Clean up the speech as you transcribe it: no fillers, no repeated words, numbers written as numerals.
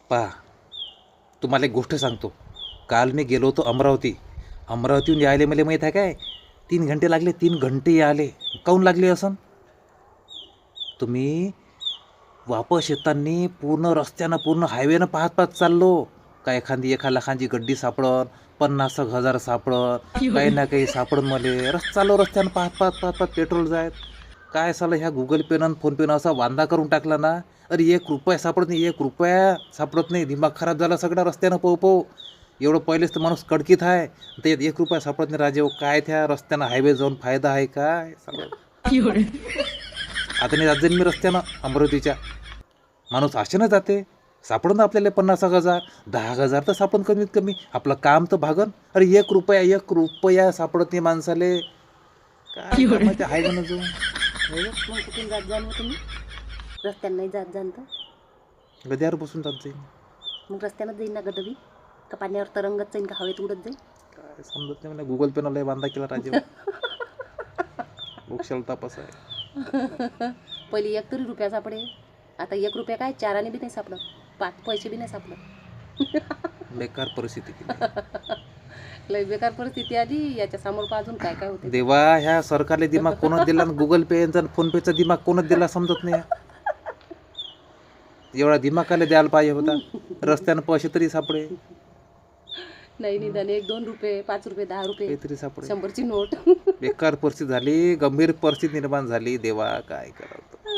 पहा, तुम्हाला एक गोष्ट सांगतो. काल मी गेलो होतो अमरावतीहून यायले मला माहीत आहे काय, 3 घंटे लागले. 3 घंटे यायले. काहून लागले असं? तुम्ही वापस येताना पूर्ण रस्त्यानं पूर्ण हायवेनं पाहत पाहत चाललो. का एखादी 1 लाखाची गड्डी सापडत, 50,000 सापडत, काही ना काही सापडत. मले चाललो रस्त्यानं पाहत पाहत पाहत पाहत पेट्रोल जायत. काय साला ह्या गुगल पेनं फोन पेनं असा वांदा करून टाकला ना. अरे 1 रुपया सापडत नाही, 1 रुपया सापडत नाही. दिमाग खराब झाला सगळा रस्त्यानं पाहू पाहू. एवढं पहिलेच तर माणूस कडकीत आहे, त्याच्यात 1 रुपया सापडत नाही. राजे काय त्या रस्त्यानं हायवे जाऊन फायदा आहे काय सगळं. आता नाही जात जाईन मी रस्त्यानं अमरावतीच्या. माणूस आशेनं जाते. सापडून आपल्याला 50,000 10,000 तर सापडून कमीत कमी आपलं काम तर भागन. अरे 1 रुपया सापडत नाही माणसाले. काय कामाच्या हाय म्हणून जाऊन मग कुठून जात जाण तुम्ही? रस्त्यानं नाही जात जाण तर गद्यावर बसून जात जाईन. मग रस्त्यानं जाईन ना गदबी, का पाण्यावर तरंगत जाईन, का हवेत उडत जाईन? काय समजत नाही मला. गुगल पेनं लय बांधा केला राजे. लोकशाल तापस आहे. पहिली 1 तरी रुपया सापडे. आता 1 रुपया काय 4 आणे बी नाही सापडत, 5 पैसे बी नाही सापडत. बेकार परिस्थिती केली. लय बेकार परिस्थिती आली. याच्या समोर अजून काय काय होते. देवा, ह्या सरकारले दिमाग कोणच दिला, गुगल पेचा फोन पेचा दिमाग कोणच दिला समजत नाही. एवढा दिमागाला द्यायला पाहिजे होता. रस्त्यानं पैसे तरी सापडे, नाही निदान 1-2 रुपये, 5 रुपये, 10 रुपये, काहीतरी सापडे. 100ची नोट. बेकार परिस्थिती झाली, गंभीर परिस्थिती निर्माण झाली. देवा काय करावं.